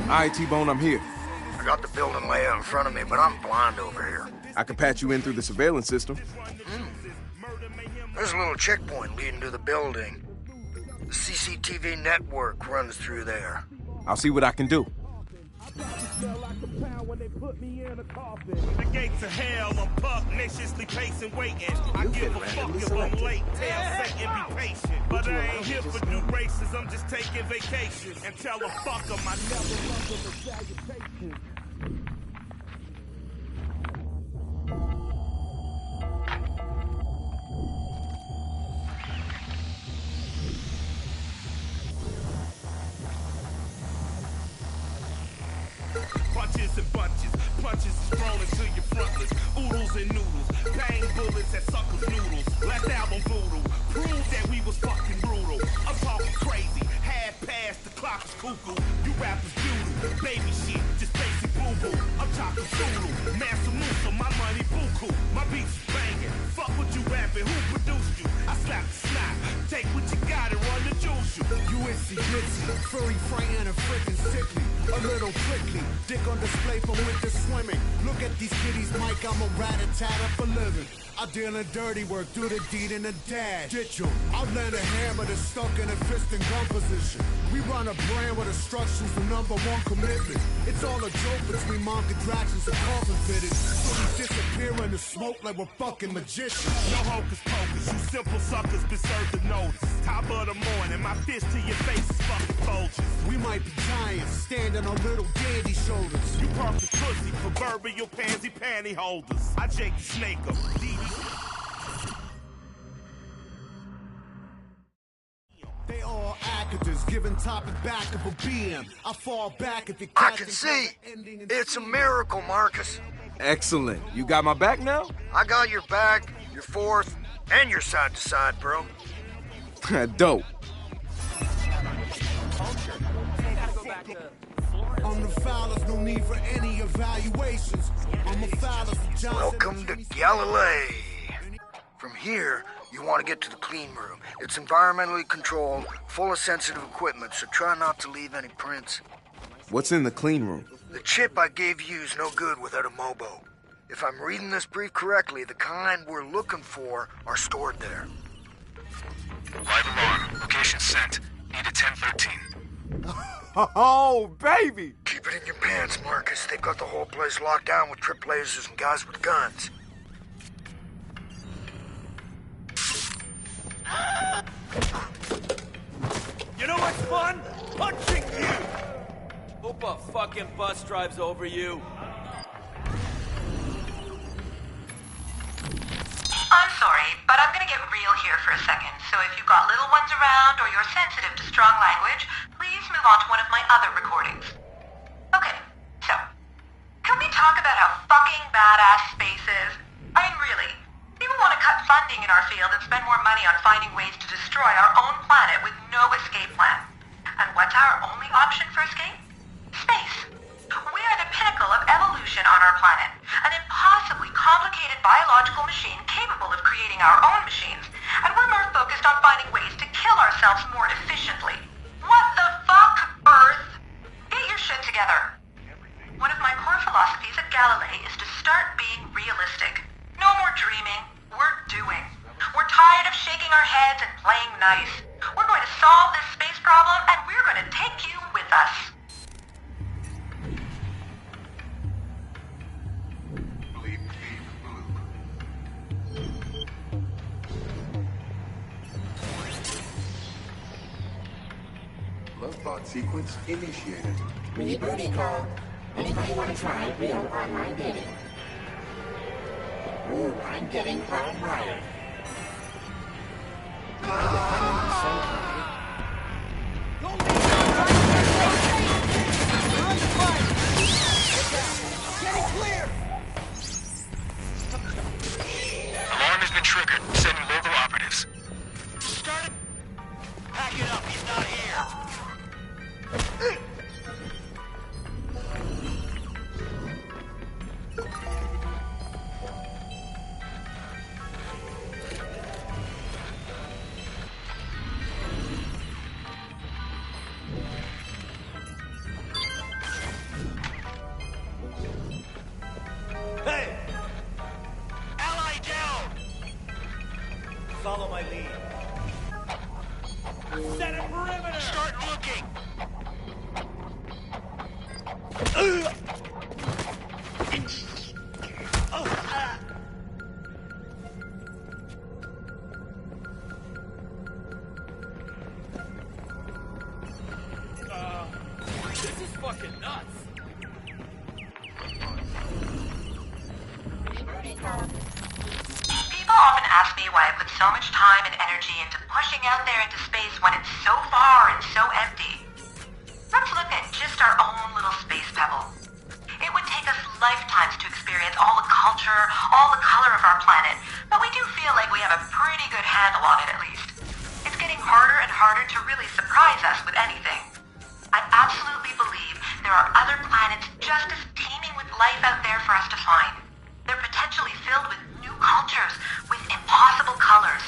All right, T-Bone, I'm here. I got the building layout in front of me, but I'm blind over here. I can patch you in through the surveillance system. There's a little checkpoint leading to the building. The CCTV network runs through there. I'll see what I can do. The gates of hell, I'm pugnaciously pacing, waiting. I give a fuck if I'm late, tell Satan be patient. But I ain't here for new races, I'm just taking vacation. And tell a fucker I never love them with salutations. Punches and bunches, punches is thrown into your frontlets. Oodles and noodles, bang bullets at suckers' noodles. Last album voodoo, proved that we was fucking brutal. I'm talking crazy, half past the clock is cuckoo. You rappers doodle, baby shit, just basic boo-boo. I'm talking Zulu, Mansa Musa, my money buku. My beats is banging, fuck what you rapping, who produced you? I slap the snot, take what you got and run the juice you. UNC glitzy, furry, fraying and freaking sickly. A little prickly, dick on display for winter swimming. Look at these kitties, Mike, I'm a rat-a-tat for living. I deal in dirty work, do the deed in the dash. Ditch 'em, I'll land a hammer that's stuck in a fist and gun position. We run a brand with instructions for #1 commitment. It's all a joke between mom contractions and coffin fitted. So we disappear in the smoke like we're fucking magicians. No hocus pocus, you simple suckers deserve the notice. Top of the morning, my fist to your face is fucking soldiers. We might be giants, standing on little dandy shoulders. You perfect pussy, proverbial pansy panty holders. I Jake the Snake up, They all actors, giving topic back of a BM. I fall back if you I can see. It's a miracle, Marcus. Excellent. You got my back now? I got your back, your fourth, and your side to side, bro. Dope. On the foulers, no need for any evaluations. I'm a fouler for Johnson. Welcome to Galilee. From here, you want to get to the clean room. It's environmentally controlled, full of sensitive equipment, so try not to leave any prints. What's in the clean room? The chip I gave you is no good without a MOBO. If I'm reading this brief correctly, the kind we're looking for are stored there. Live alarm. Location sent. Need a 1013. Oh, baby! Keep it in your pants, Marcus. They've got the whole place locked down with trip lasers and guys with guns. You know what's fun? Punching you! Hope a fucking bus drives over you. I'm sorry, but I'm gonna get real here for a second. So if you've got little ones around or you're sensitive to strong language, please move on to one of my other recordings. Okay, so, can we talk about how fucking badass space is? I mean, really, people want to cut funding in our field and spend more money on finding ways to destroy our own planet with no escape plan. And what's our only option for escape? Space. We are the pinnacle of evolution on our planet, an impossibly complicated biological machine capable of creating our own machines, and we're more focused on finding ways to kill ourselves more efficiently. What the fuck, Earth? Get your shit together. One of my core philosophies at Galilee is to start being realistic. No more dreaming, we're doing. We're tired of shaking our heads and playing nice. We're going to solve this space problem, and we're going to take you with us. Lovebot sequence initiated. Mini booty call. Anybody want to try real online dating? Ooh, I'm getting hardwired. Alarm has been triggered. Sending local operatives. Start it. Pack it up, he's not here. This is fucking nuts. People often ask me why I put so much time and energy into pushing out there into space when it's so far and so empty. Let's look at just our own little space pebble. It would take us lifetimes to experience all the culture, all the color of our planet, but we do feel like we have a pretty good handle on it at least. It's getting harder and harder to really surprise us with anything. I absolutely believe there are other planets just as teeming with life out there for us to find. They're potentially filled with new cultures, with impossible colors.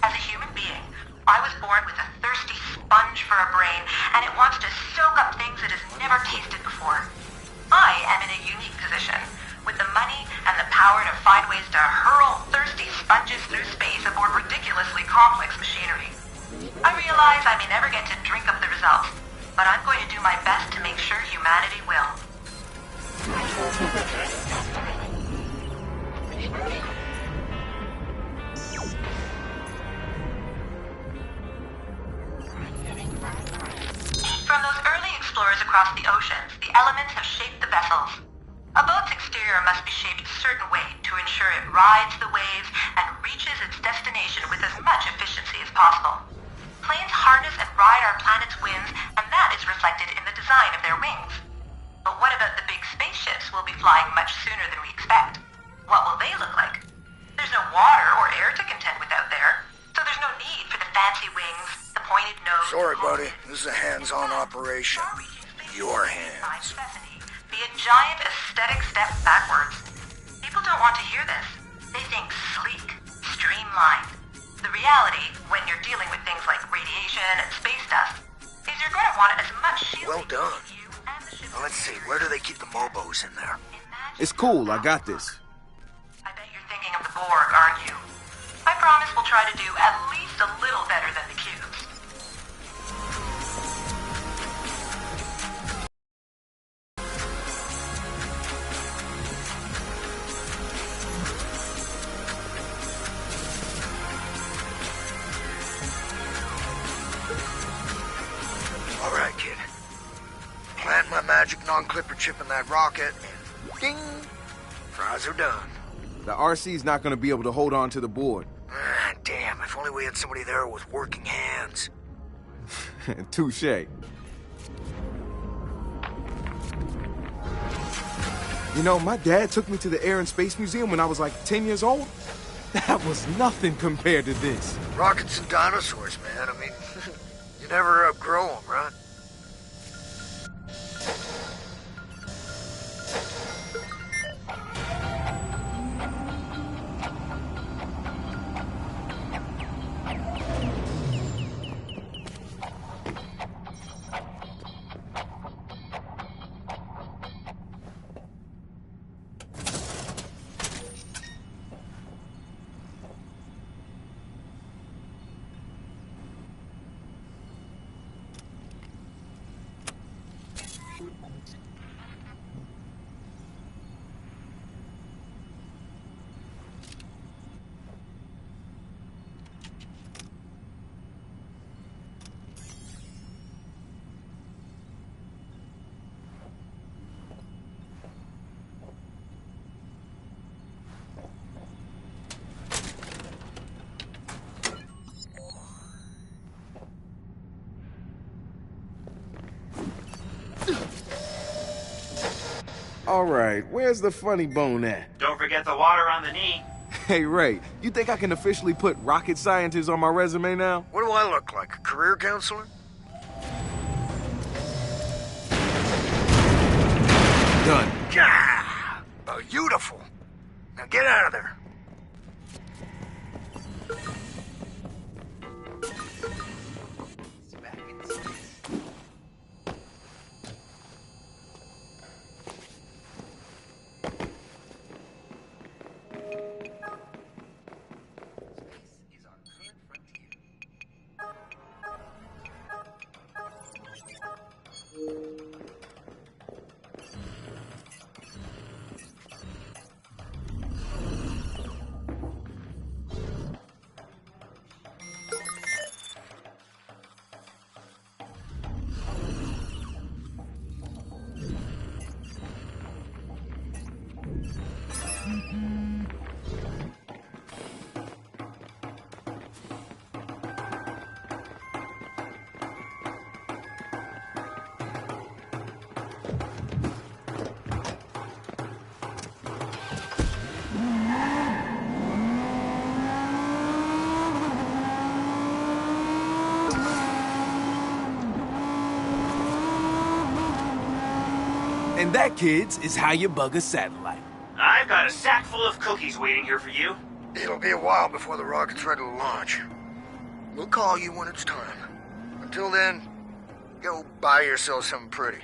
As a human being, I was born with a thirsty sponge for a brain, and it wants to soak up things it has never tasted before. I am in a unique position, with the money and the power to find ways to hurl thirsty sponges through space aboard ridiculously complex machinery. I realize I may never get to drink up the results, but I'm going to do my best to make sure humanity will. From those early explorers across the oceans, the elements have shaped the vessels. A boat's exterior must be shaped a certain way to ensure it rides the waves and reaches its destination with as much efficiency as possible. Planes harness and ride our planet's winds, and that is reflected in the design of their wings. But what about the big spaceships we'll be flying much sooner than we expect? What will they look like? There's no water or air to contend with out there, so there's no need for the fancy wings, the pointed nose... Sorry, buddy. This is a hands-on operation. Your hands. Be a giant aesthetic step backwards. People don't want to hear this. They think sleek, streamlined. The reality, when you're dealing with things like radiation and space dust, is you're going to want as much shielding Well done. between you and the ship. Now, let's see. Where do they keep the Mobos in there? It's cool, I got this. I bet you're thinking of the Borg, aren't you? I promise we'll try to do at least a little better than the cubes. All right, kid. Plant my magic non-clipper chip in that rocket, and ding! Fries are done. The RC's not gonna be able to hold on to the board. Ah, damn, if only we had somebody there with working hands. Touche. You know, my dad took me to the Air and Space Museum when I was like 10 years old. That was nothing compared to this. Rockets and dinosaurs, man. I mean, you never outgrow them, right? All right, where's the funny bone at? Don't forget the water on the knee. Hey, Ray, you think I can officially put rocket scientist on my resume now? What do I look like, a career counselor? Done. Yeah! Beautiful. Now get out of there. And that, kids, is how you bug a satellite. I've got a sack full of cookies waiting here for you. It'll be a while before the rocket's ready to launch. We'll call you when it's time. Until then, go buy yourself something pretty.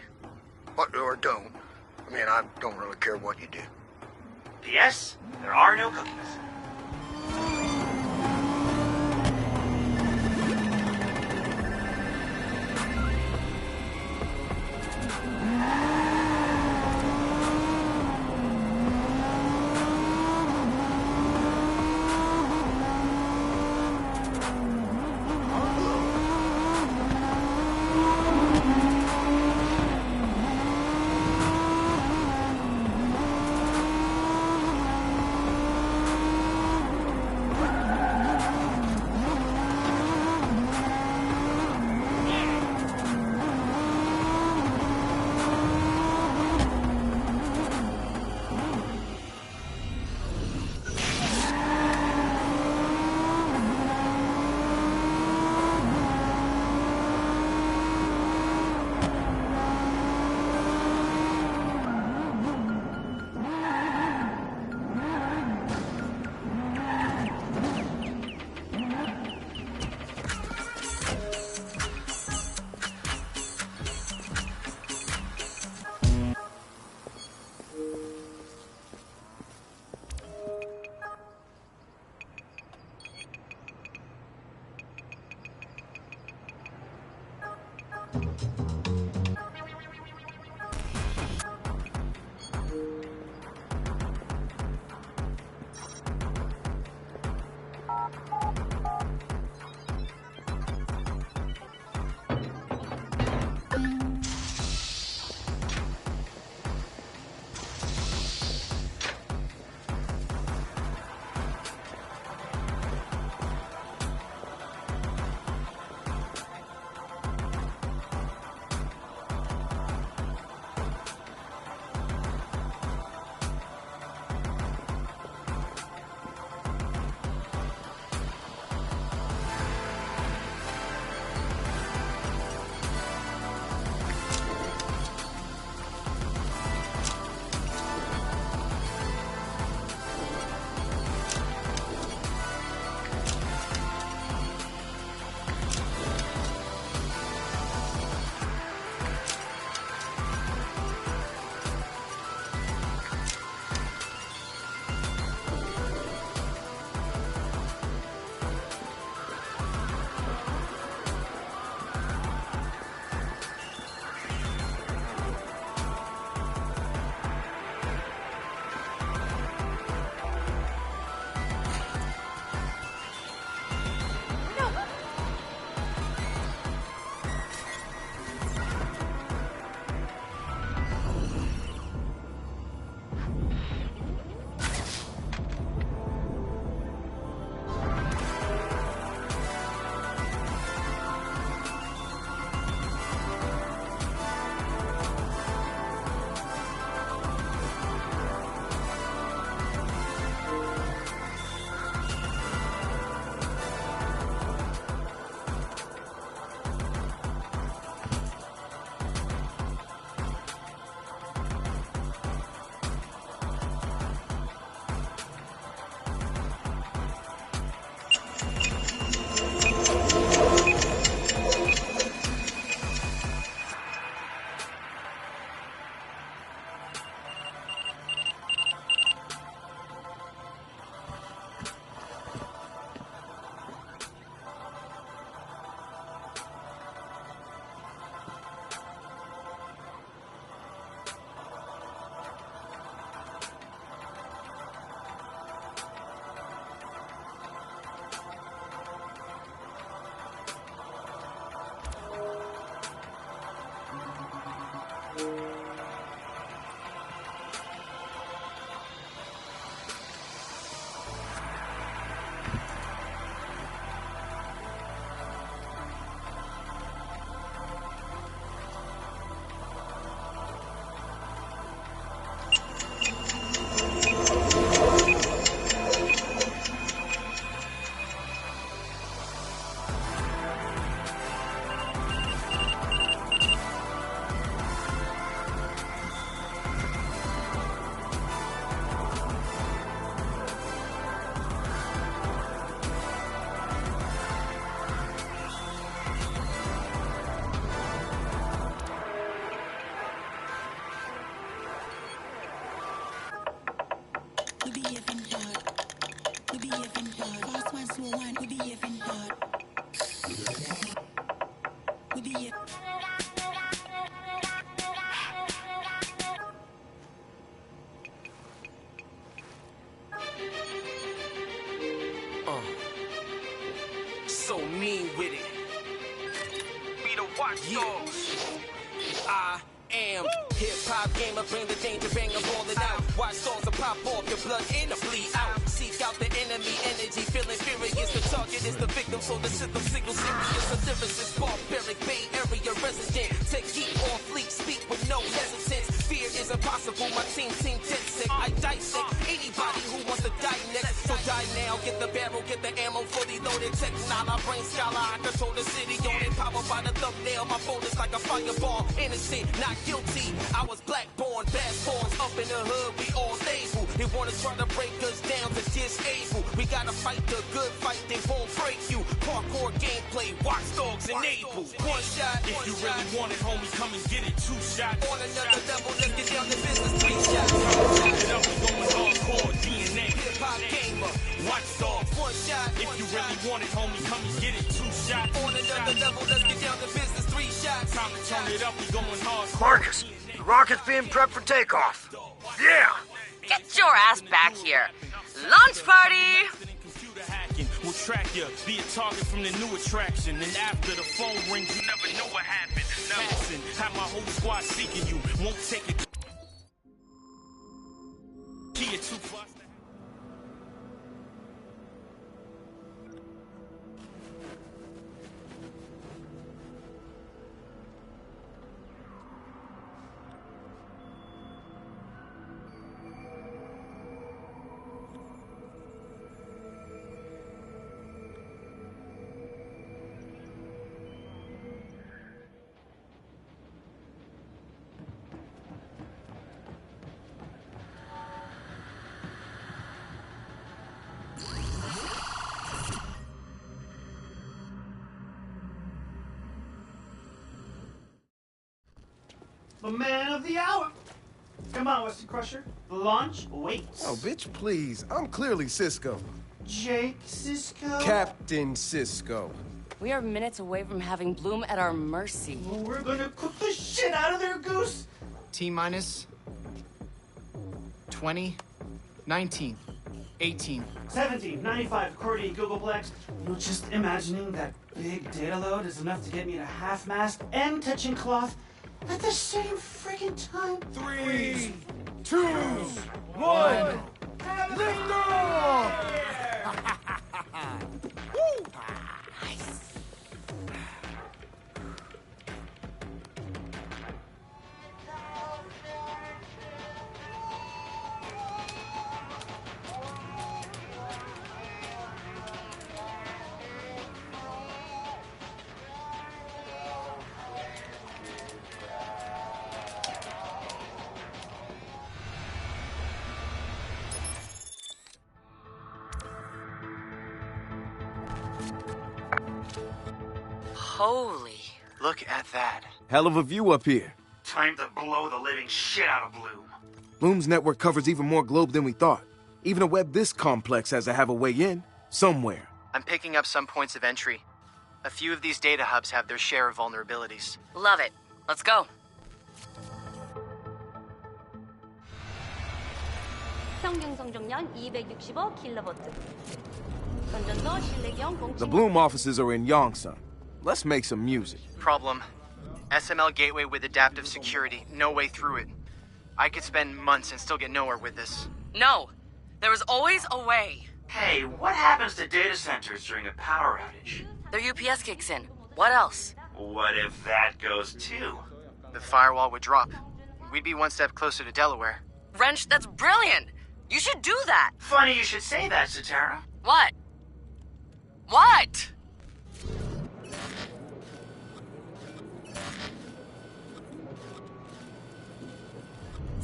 Or don't. I mean, I don't really care what you do. P.S. There are no cookies. am. Hip-hop gamer, bring the danger, bang, I'm balling out. Watch songs and pop off, your blood in the bleed out. Seek out the enemy energy, feeling furious. The target is the victim, so the system signals serious. A lyricist, barbaric, Bay Area resident. Take heat on fleek, speak with no hesitance. Fear is impossible, my team dead sick. I dissect anybody who wants to die next. So die now, get the barrel, get the ammo, fully loaded. Technala, brain scholar, I control the city. On it, powered by the thumbnail. My phone is like a fireball. Innocent, not guilty. I was black-born, bad-born, up in the hood, we all label. They wanna try to break us down to disable. We gotta fight the good fight, they won't break you. Parkour gameplay, watch dogs enabled. One shot, If you really want it, homie, come and get it. 2 shots. on another level, let's get down to business. 3 shots. It up, we going hardcore. DNA. Hip-hop gamer, Watch dogs. 1 shot. If you really want it, homie, come and get it. 2 shots. On another level, let's get down to business. 3 shots. Time to turn it up, we going hardcore. Marcus, the rocket's being prepped for takeoff. Yeah! Get your ass back here. Launch party! Computer hacking will track you, be a target from the new attraction. And after the phone rings, you never know what happened. Passing, have my whole squad seeking you. Won't take it. Key too fast. The man of the hour. Come on, Weston Crusher. The launch waits. Oh, bitch, please. I'm clearly Cisco. Jake Sisko. Captain Cisco. We are minutes away from having Bloom at our mercy. We're gonna cook the shit out of their goose. T-minus 20, 19, 18. 17, 95, Cordy, Googleplex. You know, just imagining that big data load is enough to get me to half-mast and touching cloth at the same friggin' time. 3, 2, 1. Lift off! Holy. Look at that. Hell of a view up here. Time to blow the living shit out of Bloom. Bloom's network covers even more globe than we thought. Even a web this complex has to have a way in, somewhere. I'm picking up some points of entry. A few of these data hubs have their share of vulnerabilities. Love it. Let's go. 평균 성적량 265kV. 건전도 실내경 공칭. The Bloom offices are in Yongsan. Let's make some music. Problem. SML gateway with adaptive security. No way through it. I could spend months and still get nowhere with this. No. There is always a way. Hey, what happens to data centers during a power outage? Their UPS kicks in. What else? What if that goes too? The firewall would drop. We'd be one step closer to Delaware. Wrench, that's brilliant. You should do that. Funny you should say that, Satara. What? What?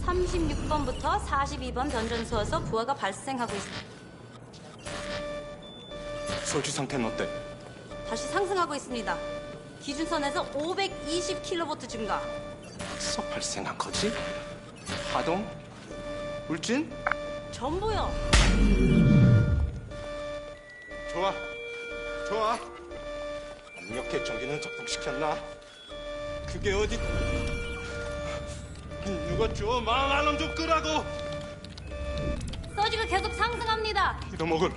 (36번부터 42번) 변전소에서 부하가 발생하고 있습니다. 설치 상태는 어때? 다시 상승하고 있습니다. 기준선에서 520kV 증가. 서 발생한 거지? 하동? 울진? 전부요. 좋아. 좋아. 압력계 전기는 작동시켰나? 그게 어디... 누가 줘. 망 알람 좀 끄라고. 서지가 계속 상승합니다. 잃어먹을.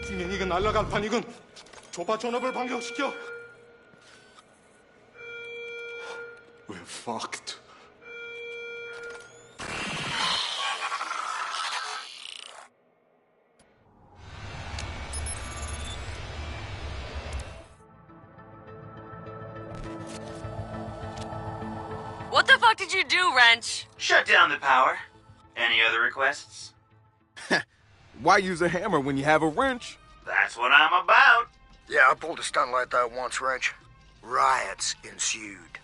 중행이건 날라간판이건 조바 전압을 반격시켜. 왜 fucked. What the fuck did you do, Wrench? Shut down the power. Any other requests? Why use a hammer when you have a wrench? That's what I'm about. Yeah, I pulled a stunt like that once, Wrench. Riots ensued.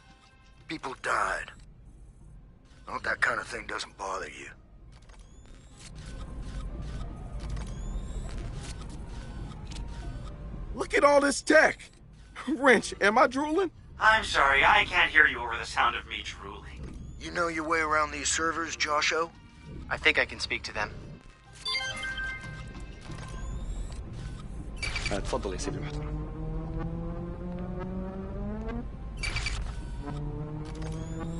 People died. I hope that kind of thing doesn't bother you. Look at all this tech. Wrench, am I drooling? I'm sorry, I can't hear you over the sound of me drooling. You know your way around these servers, Josho? I think I can speak to them. تفضل يا سيدي المحترم.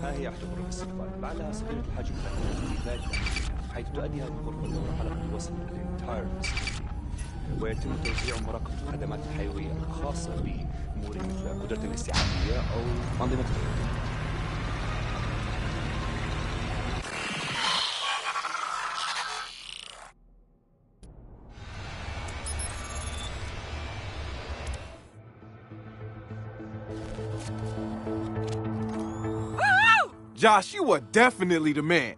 ها هي احدى غرف الاستقبال، لعلها صغيرة الحجم لكنها ذات حيث تؤدي هذه الغرفة دور حلقة الوصل للانتاير ويتم توزيع مراقبة الخدمات الحيوية الخاصة بأمور مثل قدرة الاستيعابية أو أنظمة التدريب. Josh, you are definitely the man.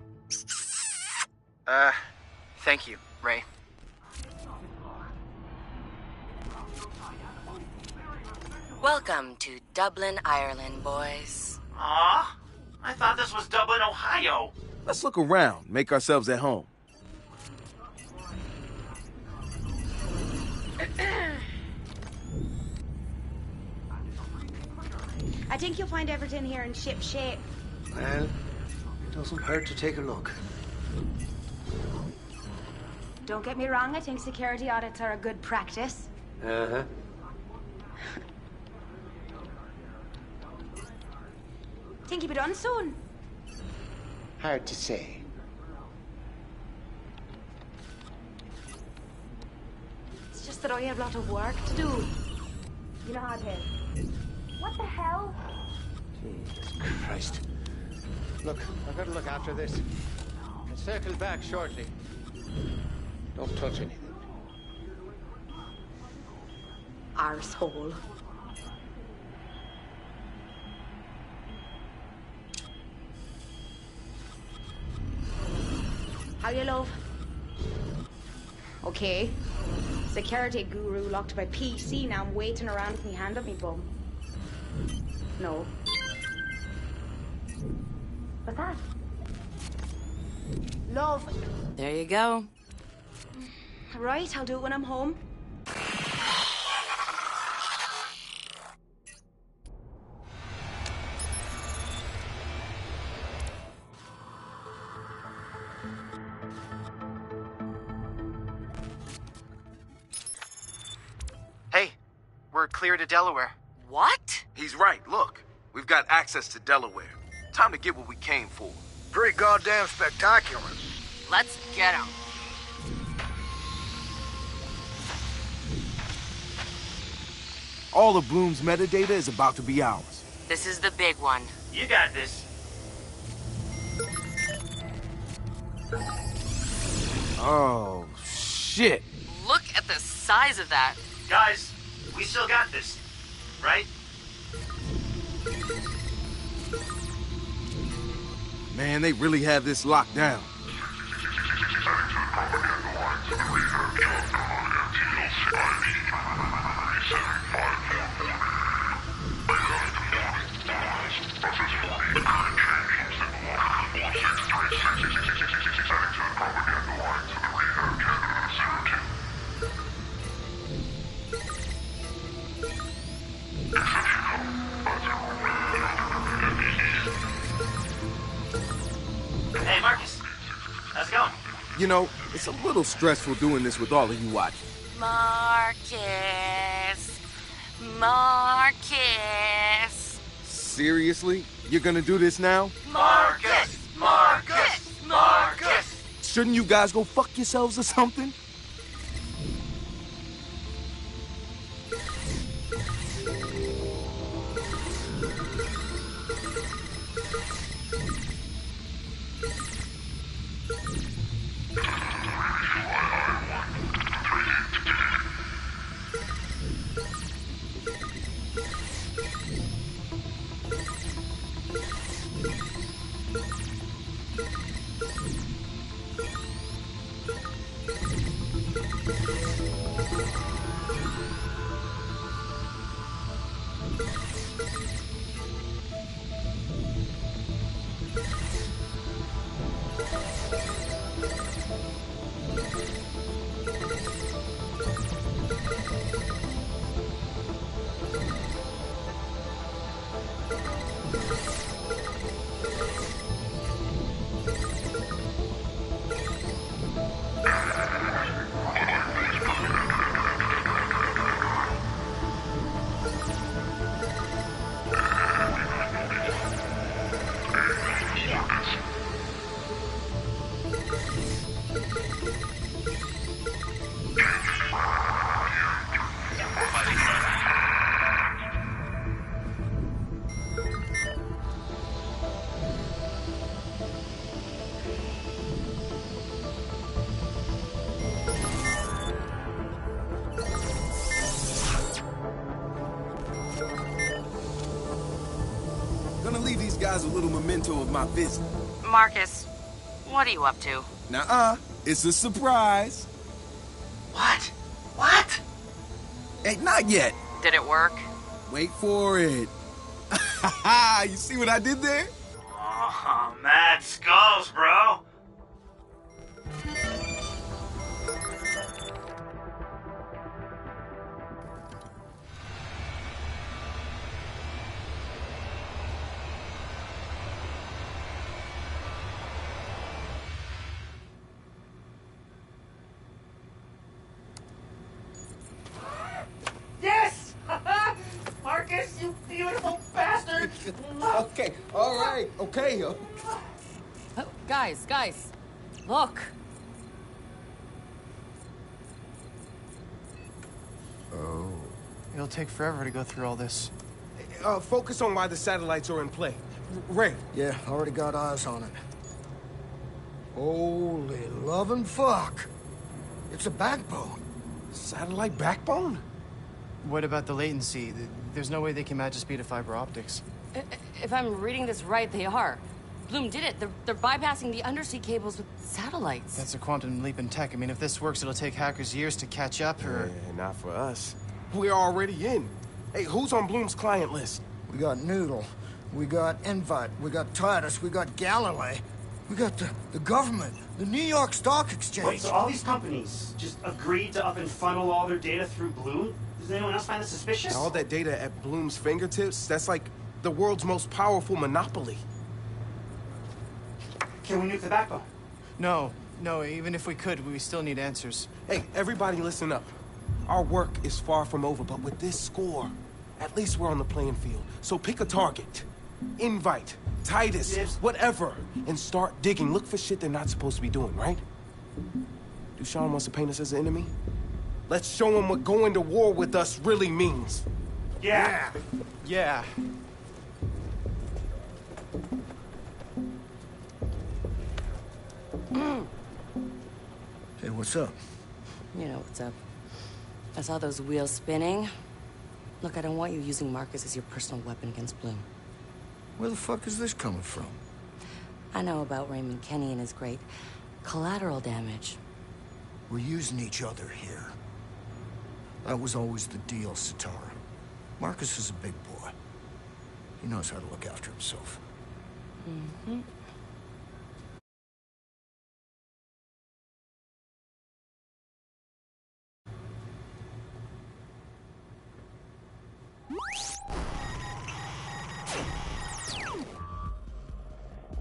Thank you, Ray. Welcome to Dublin, Ireland, boys. Aw, I thought this was Dublin, Ohio. Let's look around, make ourselves at home. I think you'll find everything here in ship shape. Well, it doesn't hurt to take a look. Don't get me wrong, I think security audits are a good practice. Uh-huh. Think you'll be done soon? Hard to say. It's just that I have a lot of work to do. You know how it is. What the hell? Jesus Christ. Look, I've got to look after this. I'll circle back shortly. Don't touch anything. Arsehole. How you, love? Okay. Security guru locked by PC. Now I'm waiting around with me hand up me bum. No. What's that? Love. There you go. Right, I'll do it when I'm home. Hey, we're clear to Delaware. What? He's right, look. We've got access to Delaware. Time to get what we came for. Pretty goddamn spectacular. Let's get him. All of Bloom's metadata is about to be ours. This is the big one. You got this. Oh, shit. Look at the size of that. Guys, we still got this, right? Man, they really have this locked down. Hey, Marcus. How's it going? You know, it's a little stressful doing this with all of you watching. Marcus. Marcus. Seriously? You're gonna do this now? Marcus! Marcus! Marcus! Shouldn't you guys go fuck yourselves or something? Gonna leave these guys a little memento of my visit. Marcus, what are you up to? Nuh-uh. It's a surprise. What? What? Hey, not yet. Did it work? Wait for it. You see what I did there? Oh, mad skulls, bro. Yes! Marcus, you beautiful bastard! Okay, all right, okay. Oh, guys, look. Oh. It'll take forever to go through all this. Focus on why the satellites are in play. Ray. Yeah, already got eyes on it. Holy lovin' fuck. It's a backbone. Satellite backbone? What about the latency? There's no way they can match the speed of fiber optics. If I'm reading this right, they are. Bloom did it. They're bypassing the undersea cables with satellites. That's a quantum leap in tech. I mean, if this works, it'll take hackers years to catch up, or... Yeah, not for us. We're already in. Hey, who's on Bloom's client list? We got Noodle. We got Invite. We got Titus. We got Galilee. We got the government. The New York Stock Exchange. Wait, so all these companies just agreed to up and funnel all their data through Bloom? Does anyone else find this suspicious? All that data at Bloom's fingertips, that's like the world's most powerful monopoly. Can we nuke the backbone? No, even if we could, we still need answers. Hey, everybody listen up. Our work is far from over, but with this score, at least we're on the playing field. So pick a target. Invite, Titus, whatever, and start digging. Look for shit they're not supposed to be doing, right? Dushan wants to paint us as an enemy? Let's show him what going to war with us really means. Yeah. Yeah. Hey, what's up? You know what's up. I saw those wheels spinning. Look, I don't want you using Marcus as your personal weapon against Bloom. Where the fuck is this coming from? I know about Raymond Kenny and his great collateral damage. We're using each other here. That was always the deal, Sitara. Marcus is a big boy. He knows how to look after himself. Mm-hmm.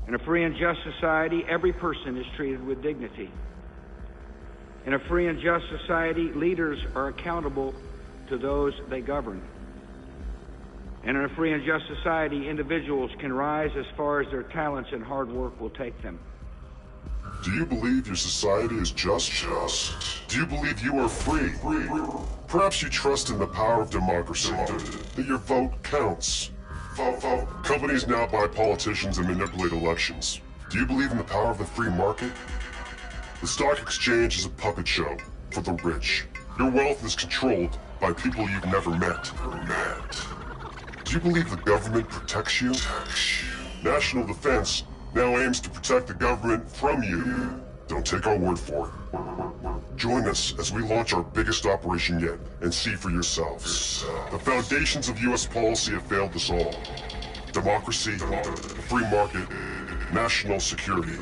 In a free and just society, every person is treated with dignity. In a free and just society, leaders are accountable to those they govern. And in a free and just society, individuals can rise as far as their talents and hard work will take them. Do you believe your society is just? Do you believe you are free? Perhaps you trust in the power of democracy, that your vote counts. Companies now buy politicians and manipulate elections. Do you believe in the power of the free market? The stock exchange is a puppet show for the rich. Your wealth is controlled by people you've never met. Do you believe the government protects you? National defense now aims to protect the government from you. Don't take our word for it. Join us as we launch our biggest operation yet and see for yourselves. The foundations of U.S. policy have failed us all. Democracy, free market, national security.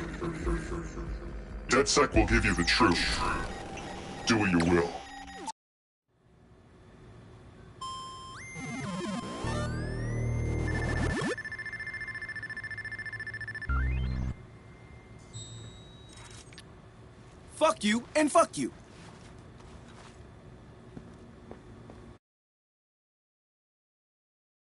DedSec will give you the truth. Do what you will. Fuck you and fuck you.